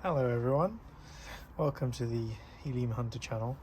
Hello everyone, welcome to the Helium Hunter channel.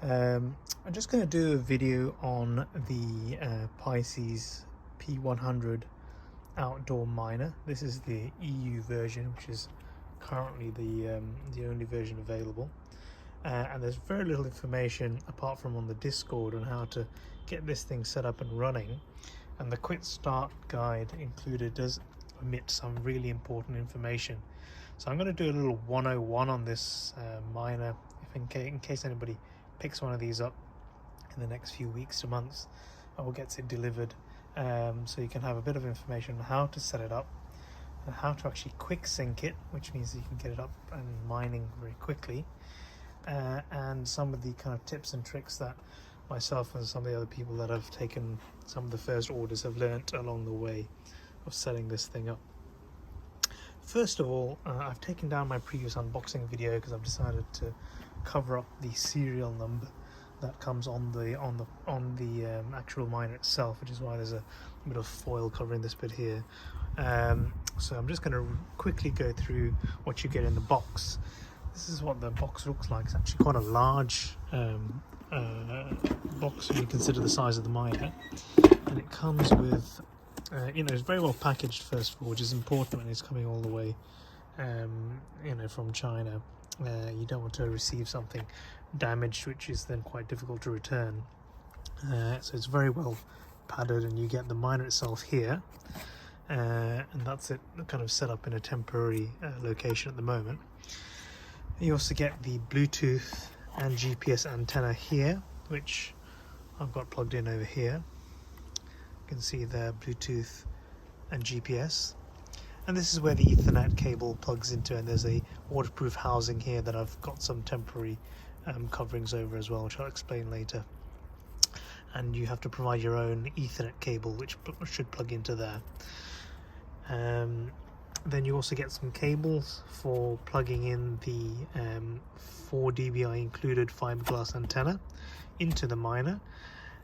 I'm just going to do a video on the Pisces p100 Outdoor Miner. This is the EU version, which is currently the only version available. And there's very little information apart from on the Discord on how to get this thing set up and running. And the quick start guide included does omit some really important information. So I'm going to do a little 101 on this miner, in case anybody picks one of these up in the next few weeks to months or gets it delivered, so you can have a bit of information on how to set it up and how to actually quick sync it, which means that you can get it up and mining very quickly, and some of the kind of tips and tricks that myself and some of the other people that have taken some of the first orders have learnt along the way of setting this thing up. First of all, I've taken down my previous unboxing video because I've decided to cover up the serial number that comes on the actual miner itself, which is why there's a bit of foil covering this bit here. So I'm just going to quickly go through what you get in the box. This is what the box looks like. It's actually quite a large box when you consider the size of the miner, and it comes with it's very well packaged first of all, which is important when it's coming all the way from China. You don't want to receive something damaged, which is then quite difficult to return. So it's very well padded, and you get the miner itself here, and that's it kind of set up in a temporary location at the moment. You also get the Bluetooth and GPS antenna here, which I've got plugged in over here. You can see there Bluetooth and GPS, and this is where the Ethernet cable plugs into, and there's a waterproof housing here that I've got some temporary coverings over as well, which I'll explain later. And you have to provide your own Ethernet cable, which should plug into there. Then you also get some cables for plugging in the 4 dBi included fiberglass antenna into the miner,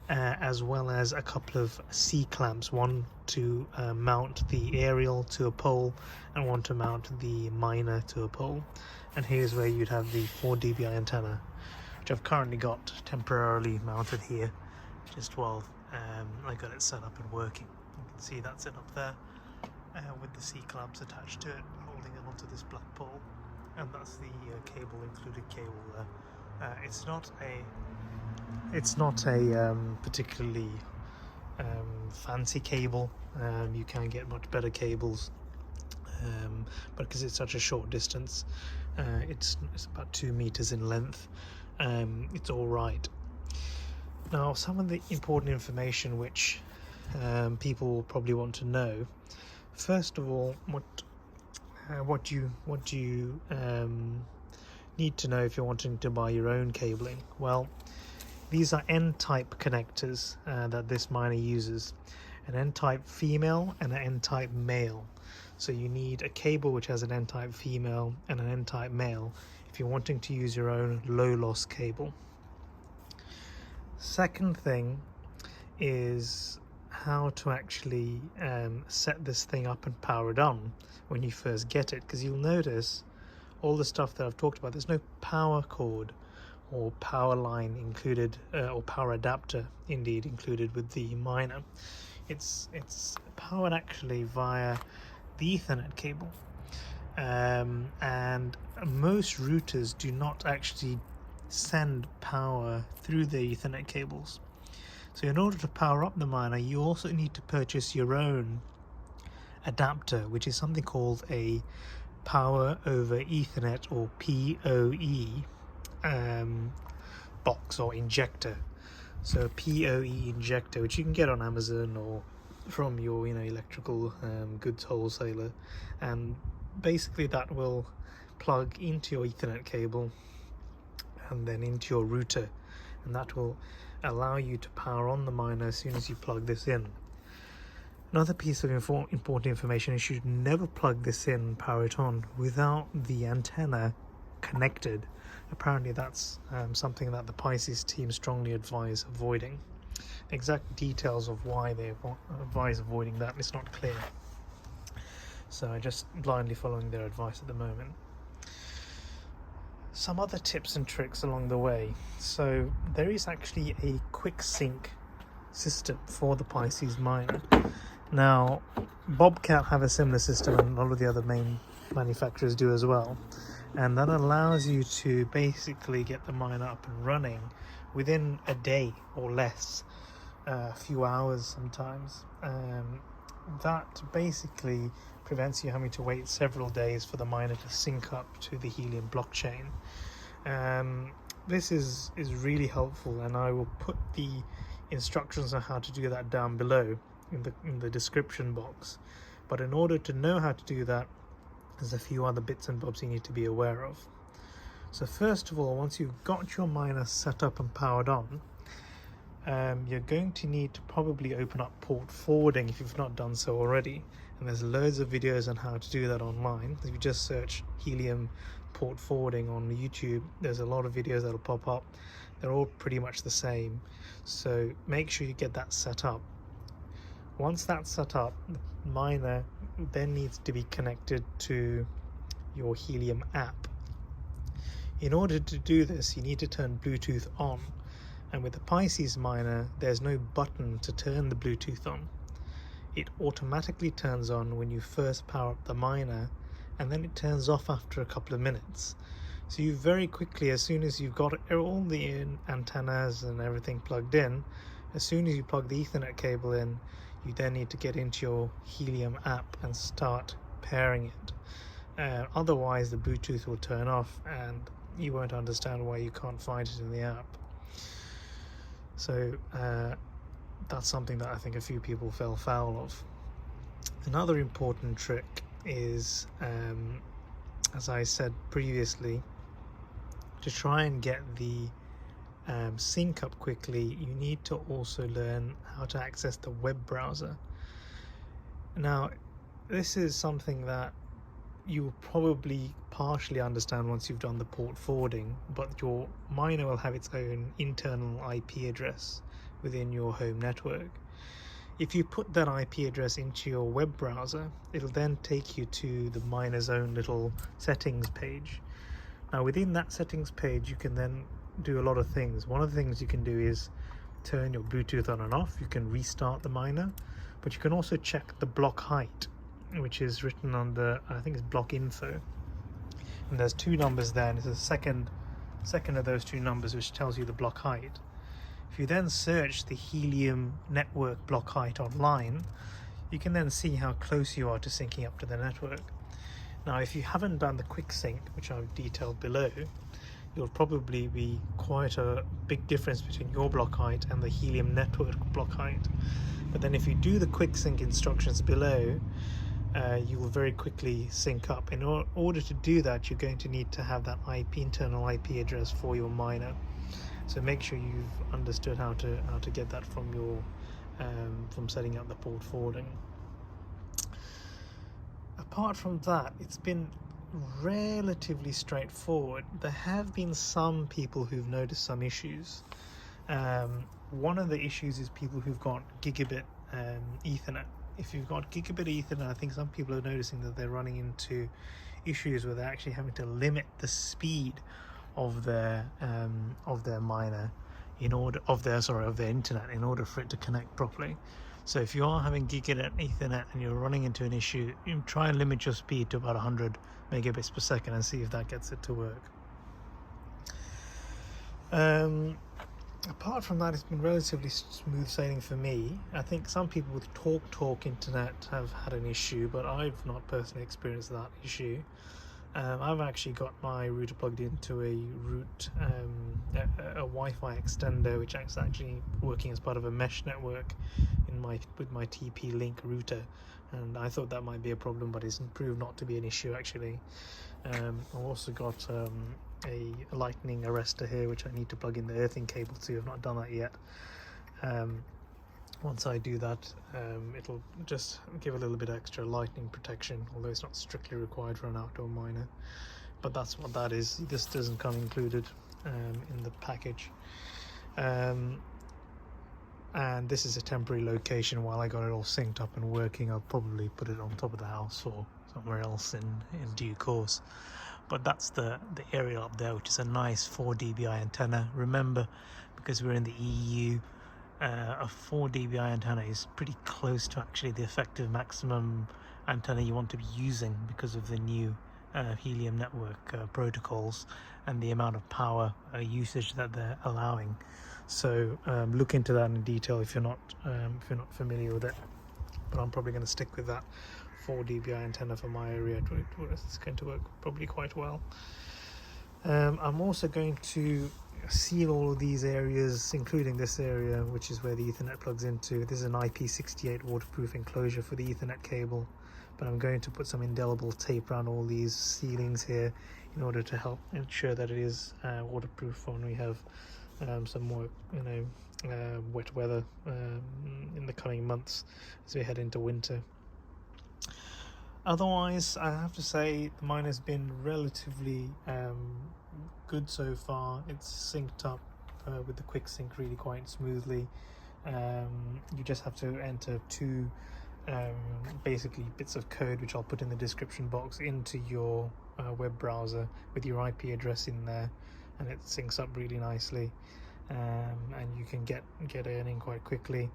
as well as a couple of C-clamps, one to mount the aerial to a pole and one to mount the miner to a pole. And here's where you'd have the 4 dBi antenna, which I've currently got temporarily mounted here just while I got it set up and working. You can see that's it up there with the C-clamps attached to it, holding it onto this black pole, and that's the included cable there. It's not a particularly fancy cable. You can get much better cables, but because it's such a short distance, it's about 2 meters in length, it's all right. Now, some of the important information which people will probably want to know. First of all, what you need to know if you're wanting to buy your own cabling. Well, these are N-type connectors that this miner uses, an N-type female and an N-type male. So you need a cable which has an N-type female and an N-type male if you're wanting to use your own low-loss cable. Second thing is how to actually set this thing up and power it on when you first get it, because you'll notice all the stuff that I've talked about, there's no power cord or power line included, or power adapter indeed included with the miner. It's powered actually via the Ethernet cable, and most routers do not actually send power through the Ethernet cables. So in order to power up the miner, you also need to purchase your own adapter, which is something called a Power over Ethernet, or PoE box or injector. So PoE injector, which you can get on Amazon or from your electrical goods wholesaler, and basically that will plug into your Ethernet cable and then into your router, and that will allow you to power on the miner as soon as you plug this in. Another piece of important information is you should never plug this in and power it on without the antenna connected. Apparently that's something that the Pisces team strongly advise avoiding. The exact details of why they advise avoiding that is not clear, so I'm just blindly following their advice at the moment. some other tips and tricks along the way. So there is actually a quick sync system for the Pisces miner. Now Bobcat have a similar system, and a lot of the other main manufacturers do as well, and that allows you to basically get the miner up and running within a day or less, a few hours sometimes. That basically prevents you having to wait several days for the miner to sync up to the Helium blockchain. This is really helpful, and I will put the instructions on how to do that down below in the description box. But in order to know how to do that, there's a few other bits and bobs you need to be aware of. So first of all, once you've got your miner set up and powered on, you're going to need to probably open up port forwarding if you've not done so already, and there's loads of videos on how to do that online. If you just search Helium port forwarding on YouTube, there's a lot of videos that'll pop up. They're all pretty much the same, so make sure you get that set up. Once that's set up, the miner then needs to be connected to your Helium app. In order to do this, you need to turn Bluetooth on, and with the Pisces miner there's no button to turn the Bluetooth on. It automatically turns on when you first power up the miner, and then it turns off after a couple of minutes. So you very quickly, as soon as you've got all the antennas and everything plugged in, as soon as you plug the Ethernet cable in, you then need to get into your Helium app and start pairing it. Otherwise the Bluetooth will turn off and you won't understand why you can't find it in the app. So that's something that I think a few people fell foul of. Another important trick is, as I said previously, to try and get the sync up quickly, you need to also learn how to access the web browser. Now this is something that you will probably partially understand once you've done the port forwarding, but your miner will have its own internal IP address within your home network. If you put that IP address into your web browser, it'll then take you to the miner's own little settings page. Now within that settings page you can then do a lot of things. One of the things you can do is turn your Bluetooth on and off. You can restart the miner, but you can also check the block height, which is written on the, I think it's block info, and there's two numbers there, and it's the second of those two numbers which tells you the block height. If you then search the Helium network block height online, you can then see how close you are to syncing up to the network. Now if you haven't done the quick sync, which I've detailed below, you'll probably be quite a big difference between your block height and the Helium network block height. But then if you do the quick sync instructions below, you will very quickly sync up. In order to do that, you're going to need to have that internal IP address for your miner. So make sure you've understood how to get that from your from setting up the port forwarding. Apart from that, it's been relatively straightforward. There have been some people who've noticed some issues. One of the issues is people who've got gigabit Ethernet. If you've got gigabit Ethernet, I think some people are noticing that they're running into issues where they're actually having to limit the speed of their miner of their internet in order for it to connect properly. So if you are having gigabit Ethernet and you're running into an issue, you try and limit your speed to about 100 megabits per second and see if that gets it to work. Apart from that, it's been relatively smooth sailing for me. I think some people with TalkTalk internet have had an issue, but I've not personally experienced that issue. I've actually got my router plugged into a Wi-Fi extender, which is actually working as part of a mesh network with my TP-Link router, and I thought that might be a problem, but it's proved not to be an issue actually. I've also got a lightning arrestor here, which I need to plug in the earthing cable to. I've not done that yet. Once I do that, it'll just give a little bit extra lightning protection, although it's not strictly required for an outdoor miner. But that's what that is. This doesn't come included in the package. And this is a temporary location while I got it all synced up and working. I'll probably put it on top of the house or somewhere else in due course. but that's the area up there, which is a nice 4 dBi antenna. Remember, because we're in the EU, a 4 dBi antenna is pretty close to actually the effective maximum antenna you want to be using because of the new Helium network protocols and the amount of power usage that they're allowing. So look into that in detail if you're not familiar with it. But I'm probably going to stick with that 4 dBi antenna for my area. It's going to work probably quite well. I'm also going to seal all of these areas, including this area, which is where the Ethernet plugs into. This is an IP68 waterproof enclosure for the Ethernet cable, but I'm going to put some indelible tape around all these ceilings here in order to help ensure that it is waterproof when we have some more, wet weather in the coming months as we head into winter. Otherwise, I have to say the mine has been relatively good so far. It's synced up with the quick sync really quite smoothly. You just have to enter 2 basically bits of code, which I'll put in the description box, into your web browser with your IP address in there, and it syncs up really nicely, and you can get earning quite quickly.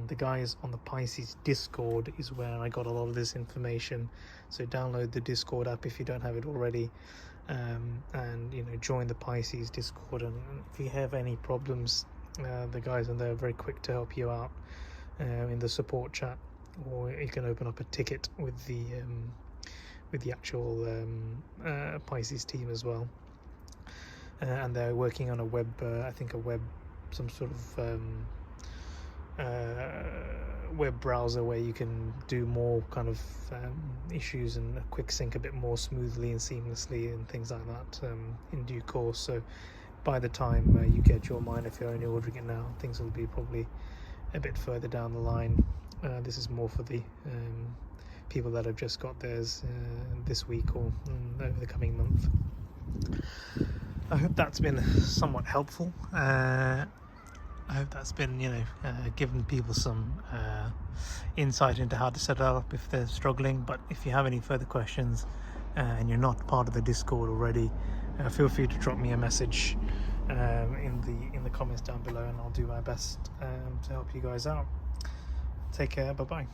The guys on the Pisces Discord is where I got a lot of this information, so download the Discord app if you don't have it already, and join the Pisces Discord, and if you have any problems, the guys on there are very quick to help you out in the support chat, or you can open up a ticket with the actual Pisces team as well. And they're working on a web, some sort of web browser where you can do more kind of issues and quick sync a bit more smoothly and seamlessly and things like that in due course. So by the time you get your mine, if you're only ordering it now, things will be probably a bit further down the line. This is more for the people that have just got theirs this week or over the coming month. I hope that's been somewhat helpful. I hope that's been, giving people some insight into how to set it up if they're struggling. But if you have any further questions and you're not part of the Discord already, feel free to drop me a message in the comments down below, and I'll do my best to help you guys out. Take care. Bye bye.